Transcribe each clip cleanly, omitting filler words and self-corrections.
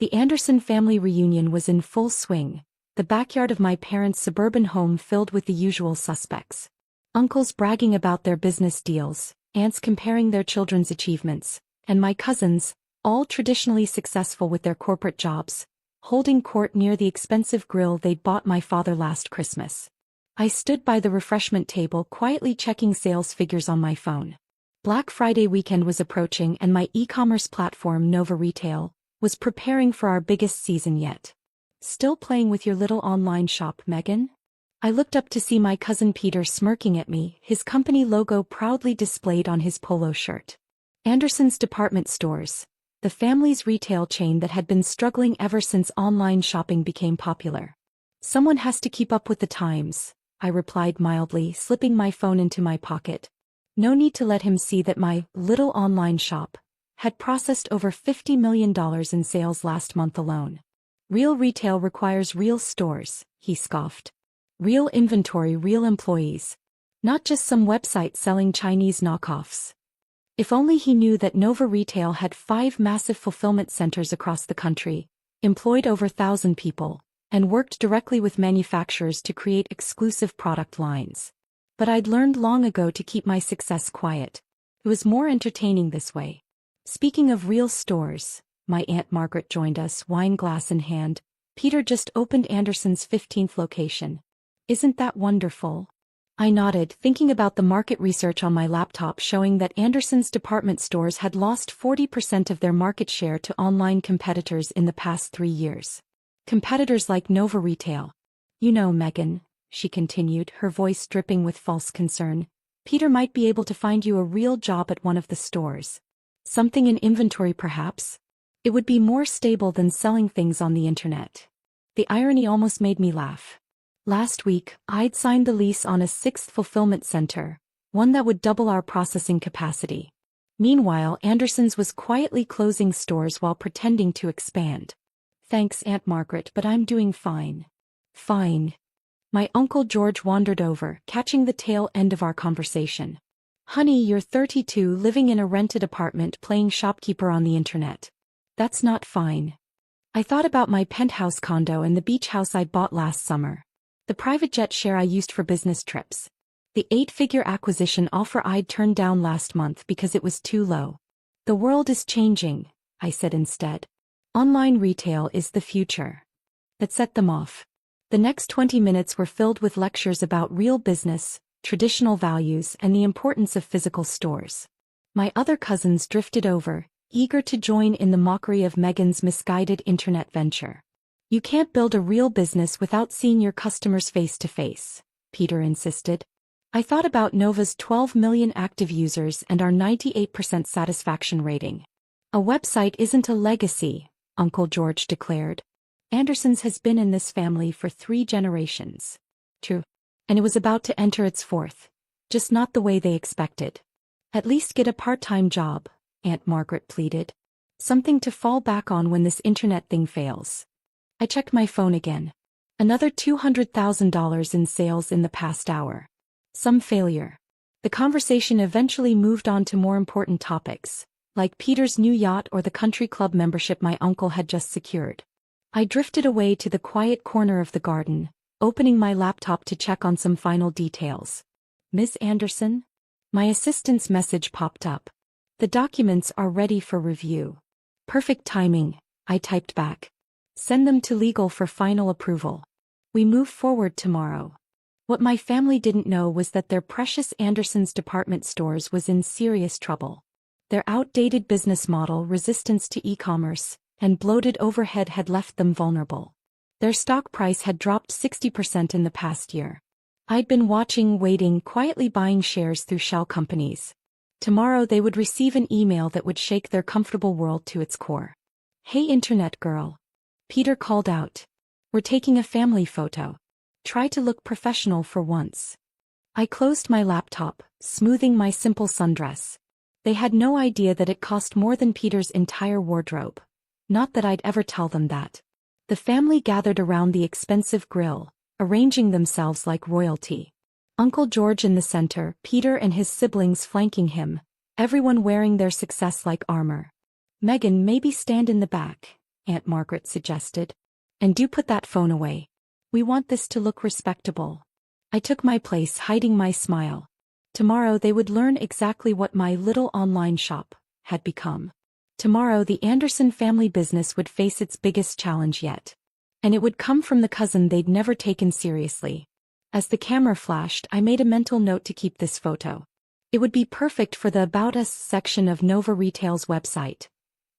The Anderson family reunion was in full swing, the backyard of my parents' suburban home filled with the usual suspects. Uncles bragging about their business deals, aunts comparing their children's achievements, and my cousins, all traditionally successful with their corporate jobs, holding court near the expensive grill they'd bought my father last Christmas. I stood by the refreshment table quietly checking sales figures on my phone. Black Friday weekend was approaching and my e-commerce platform Nova Retail was preparing for our biggest season yet. "Still playing with your little online shop, Megan?" I looked up to see my cousin Peter smirking at me, his company logo proudly displayed on his polo shirt. Anderson's department stores, the family's retail chain that had been struggling ever since online shopping became popular. "Someone has to keep up with the times," I replied mildly, slipping my phone into my pocket. No need to let him see that my little online shop had processed over $50 million in sales last month alone. "Real retail requires real stores," he scoffed. "Real inventory, real employees. Not just some website selling Chinese knockoffs." If only he knew that Nova Retail had 5 massive fulfillment centers across the country, employed over 1,000 people, and worked directly with manufacturers to create exclusive product lines. But I'd learned long ago to keep my success quiet. It was more entertaining this way. Speaking of real stores, my Aunt Margaret joined us, wine glass in hand. "Peter just opened Anderson's 15th location. Isn't that wonderful?" I nodded, thinking about the market research on my laptop showing that Anderson's department stores had lost 40% of their market share to online competitors in the past 3 years. Competitors like Nova Retail. "You know, Megan," she continued, her voice dripping with false concern, "Peter might be able to find you a real job at one of the stores. Something in inventory perhaps. It would be more stable than selling things on the internet." The irony almost made me laugh. Last week, I'd signed the lease on a 6th fulfillment center, one that would double our processing capacity. Meanwhile, Anderson's was quietly closing stores while pretending to expand. "Thanks, Aunt Margaret, but I'm doing fine." "Fine." My Uncle George wandered over, catching the tail end of our conversation. "Honey, you're 32 living in a rented apartment playing shopkeeper on the internet. That's not fine." I thought about my penthouse condo and the beach house I'd bought last summer. The private jet share I used for business trips. The 8-figure acquisition offer I'd turned down last month because it was too low. "The world is changing," I said instead. "Online retail is the future." That set them off. The next 20 minutes were filled with lectures about real business, traditional values, and the importance of physical stores. My other cousins drifted over, eager to join in the mockery of Megan's misguided internet venture. "You can't build a real business without seeing your customers face to face," Peter insisted. I thought about Nova's 12 million active users and our 98% satisfaction rating. "A website isn't a legacy," Uncle George declared. "Anderson's has been in this family for 3 generations. True. And it was about to enter its 4th. Just not the way they expected." "At least get a part-time job," Aunt Margaret pleaded. "Something to fall back on when this internet thing fails." I checked my phone again. Another $200,000 in sales in the past hour. Some failure. The conversation eventually moved on to more important topics, like Peter's new yacht or the country club membership my uncle had just secured. I drifted away to the quiet corner of the garden, opening my laptop to check on some final details. "Miss Anderson?" My assistant's message popped up. "The documents are ready for review." "Perfect timing," I typed back. "Send them to legal for final approval. We move forward tomorrow." What my family didn't know was that their precious Anderson's department stores was in serious trouble. Their outdated business model, resistance to e-commerce, and bloated overhead had left them vulnerable. Their stock price had dropped 60% in the past year. I'd been watching, waiting, quietly buying shares through shell companies. Tomorrow they would receive an email that would shake their comfortable world to its core. "Hey internet girl." Peter called out. "We're taking a family photo. Try to look professional for once." I closed my laptop, smoothing my simple sundress. They had no idea that it cost more than Peter's entire wardrobe. Not that I'd ever tell them that. The family gathered around the expensive grill, arranging themselves like royalty. Uncle George in the center, Peter and his siblings flanking him, everyone wearing their success like armor. "Megan, maybe stand in the back," Aunt Margaret suggested. And do put that phone away. We want this to look respectable. I took my place, hiding my smile. Tomorrow they would learn exactly what my little online shop had become. Tomorrow the Anderson family business would face its biggest challenge yet. And it would come from the cousin they'd never taken seriously. As the camera flashed, I made a mental note to keep this photo. It would be perfect for the About Us section of Nova Retail's website,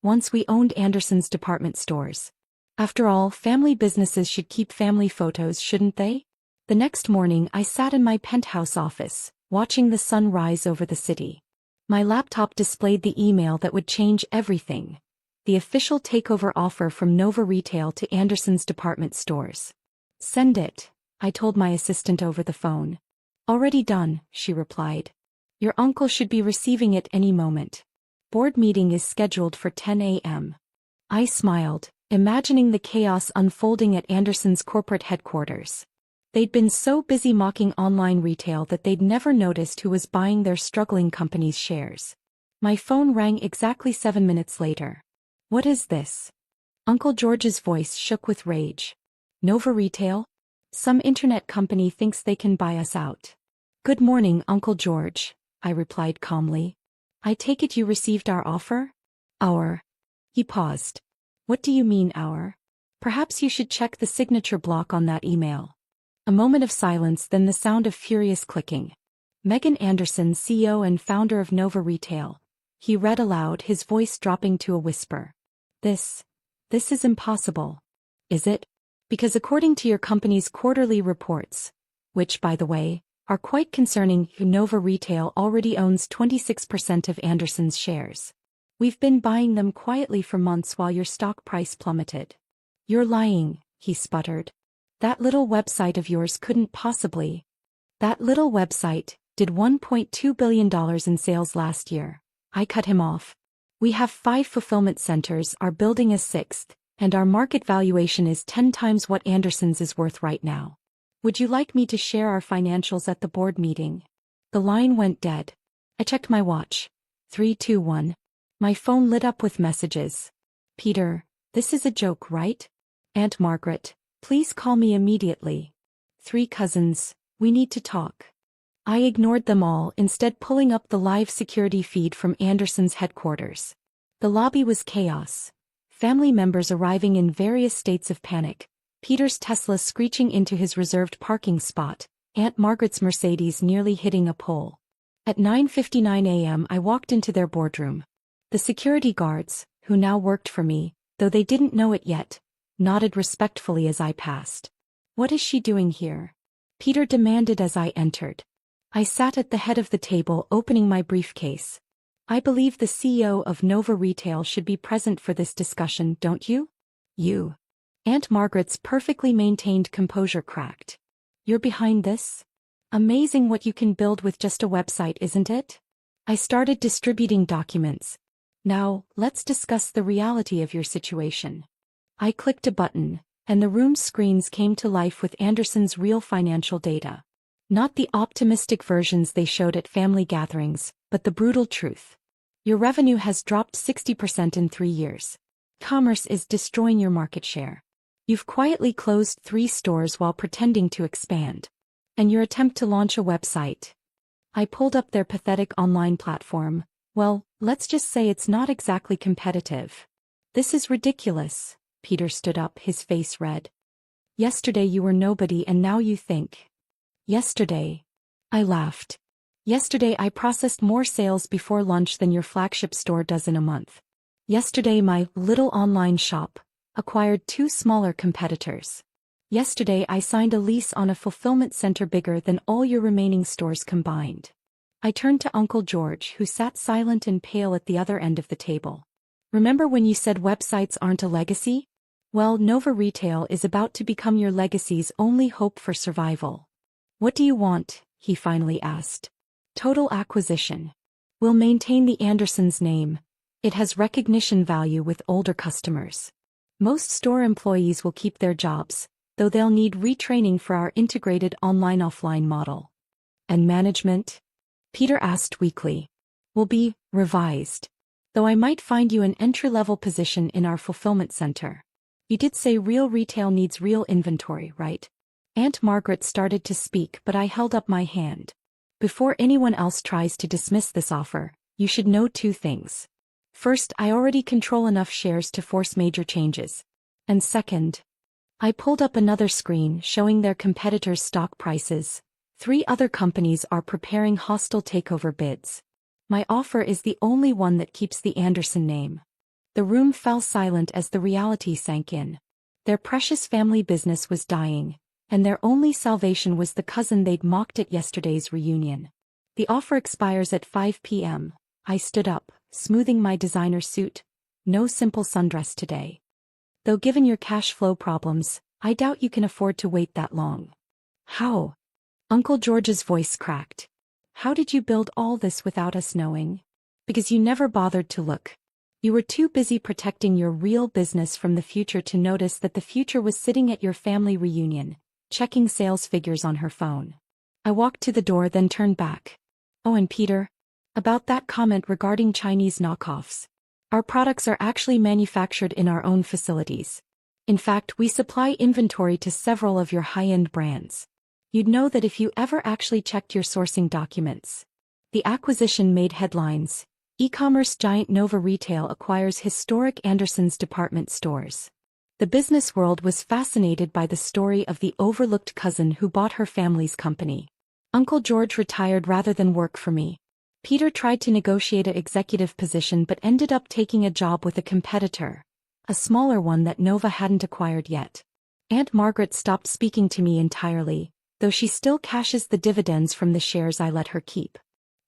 once we owned Anderson's department stores. After all, family businesses should keep family photos, shouldn't they? The next morning I sat in my penthouse office, watching the sun rise over the city. My laptop displayed the email that would change everything. The official takeover offer from Nova Retail to Anderson's department stores. Send it, I told my assistant over the phone. Already done, she replied. Your uncle should be receiving it any moment. Board meeting is scheduled for 10 a.m. I smiled, imagining the chaos unfolding at Anderson's corporate headquarters. They'd been so busy mocking online retail that they'd never noticed who was buying their struggling company's shares. My phone rang exactly 7 minutes later. What is this? Uncle George's voice shook with rage. Nova Retail? Some internet company thinks they can buy us out. Good morning, Uncle George, I replied calmly. I take it you received our offer? Our. He paused. What do you mean our? Perhaps you should check the signature block on that email. A moment of silence, then the sound of furious clicking. Megan Anderson, CEO and founder of Nova Retail. He read aloud, his voice dropping to a whisper. This is impossible. Is it? Because according to your company's quarterly reports, which, by the way, are quite concerning, Nova Retail already owns 26% of Anderson's shares. We've been buying them quietly for months while your stock price plummeted. You're lying, he sputtered. That little website of yours couldn't possibly. That little website did $1.2 billion in sales last year. I cut him off. We have 5 fulfillment centers, are building a 6th, and our market valuation is 10 times what Anderson's is worth right now. Would you like me to share our financials at the board meeting? The line went dead. I checked my watch. 3, 2, 1. My phone lit up with messages. Peter, this is a joke, right? Aunt Margaret, please call me immediately. 3 cousins, we need to talk. I ignored them all, instead pulling up the live security feed from Anderson's headquarters. The lobby was chaos. Family members arriving in various states of panic. Peter's Tesla screeching into his reserved parking spot. Aunt Margaret's Mercedes nearly hitting a pole. At 9:59 a.m. I walked into their boardroom. The security guards, who now worked for me, though they didn't know it yet, nodded respectfully as I passed. What is she doing here? Peter demanded as I entered. I sat at the head of the table, opening my briefcase. I believe the CEO of Nova Retail should be present for this discussion, don't you? You. Aunt Margaret's perfectly maintained composure cracked. You're behind this? Amazing what you can build with just a website, isn't it? I started distributing documents. Now, let's discuss the reality of your situation. I clicked a button, and the room's screens came to life with Anderson's real financial data. Not the optimistic versions they showed at family gatherings, but the brutal truth. Your revenue has dropped 60% in 3 years. Commerce is destroying your market share. You've quietly closed 3 stores while pretending to expand. And your attempt to launch a website. I pulled up their pathetic online platform. Well, let's just say it's not exactly competitive. This is ridiculous. Peter stood up, his face red. Yesterday you were nobody and now you think. Yesterday. I laughed. Yesterday I processed more sales before lunch than your flagship store does in a month. Yesterday my little online shop acquired 2 smaller competitors. Yesterday I signed a lease on a fulfillment center bigger than all your remaining stores combined. I turned to Uncle George, who sat silent and pale at the other end of the table. Remember when you said websites aren't a legacy? Well, Nova Retail is about to become your legacy's only hope for survival. What do you want? He finally asked. Total acquisition. We'll maintain the Andersons name. It has recognition value with older customers. Most store employees will keep their jobs, though they'll need retraining for our integrated online-offline model. And management? Peter asked weakly. Will be revised. though I might find you an entry-level position in our fulfillment center. You did say real retail needs real inventory, right? Aunt Margaret started to speak, but I held up my hand. Before anyone else tries to dismiss this offer, you should know two things. First, I already control enough shares to force major changes. And second, I pulled up another screen showing their competitors' stock prices. 3 other companies are preparing hostile takeover bids. My offer is the only one that keeps the Anderson name. The room fell silent as the reality sank in. Their precious family business was dying, and their only salvation was the cousin they'd mocked at yesterday's reunion. The offer expires at 5 p.m. I stood up, smoothing my designer suit. No simple sundress today. Though given your cash flow problems, I doubt you can afford to wait that long. How? Uncle George's voice cracked. How did you build all this without us knowing? Because you never bothered to look. You were too busy protecting your real business from the future to notice that the future was sitting at your family reunion, checking sales figures on her phone. I walked to the door, then turned back. Oh, and Peter? About that comment regarding Chinese knockoffs. Our products are actually manufactured in our own facilities. In fact, we supply inventory to several of your high-end brands. You'd know that if you ever actually checked your sourcing documents. The acquisition made headlines. E-commerce giant Nova Retail acquires historic Anderson's department stores. The business world was fascinated by the story of the overlooked cousin who bought her family's company. Uncle George retired rather than work for me. Peter tried to negotiate an executive position but ended up taking a job with a competitor, a smaller one that Nova hadn't acquired yet. Aunt Margaret stopped speaking to me entirely, though she still cashes the dividends from the shares I let her keep.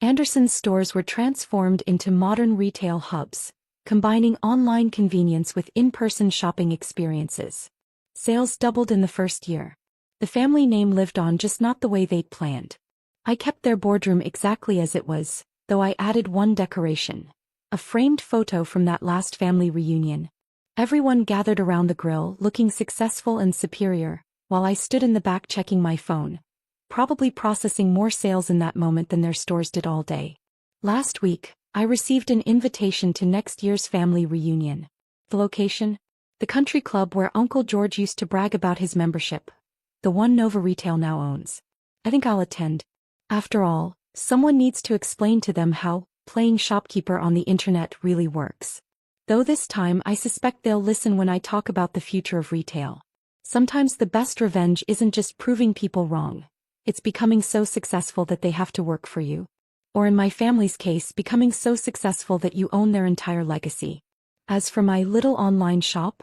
Anderson's stores were transformed into modern retail hubs, combining online convenience with in-person shopping experiences. Sales doubled in the first year. The family name lived on, just not the way they'd planned. I kept their boardroom exactly as it was, though I added one decoration. A framed photo from that last family reunion. Everyone gathered around the grill looking successful and superior, while I stood in the back checking my phone, probably processing more sales in that moment than their stores did all day. Last week, I received an invitation to next year's family reunion. The location? The country club where Uncle George used to brag about his membership. The one Nova Retail now owns. I think I'll attend. After all, someone needs to explain to them how playing shopkeeper on the internet really works. Though this time I suspect they'll listen when I talk about the future of retail. Sometimes the best revenge isn't just proving people wrong. It's becoming so successful that they have to work for you. Or in my family's case, becoming so successful that you own their entire legacy. As for my little online shop,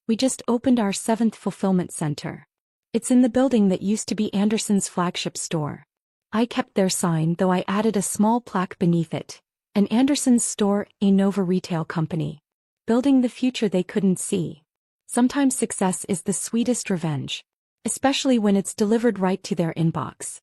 we just opened our 7th fulfillment center. It's in the building that used to be Anderson's flagship store. I kept their sign, though I added a small plaque beneath it. An Anderson's store, a Nova Retail company. Building the future they couldn't see. Sometimes success is the sweetest revenge. Especially when it's delivered right to their inbox.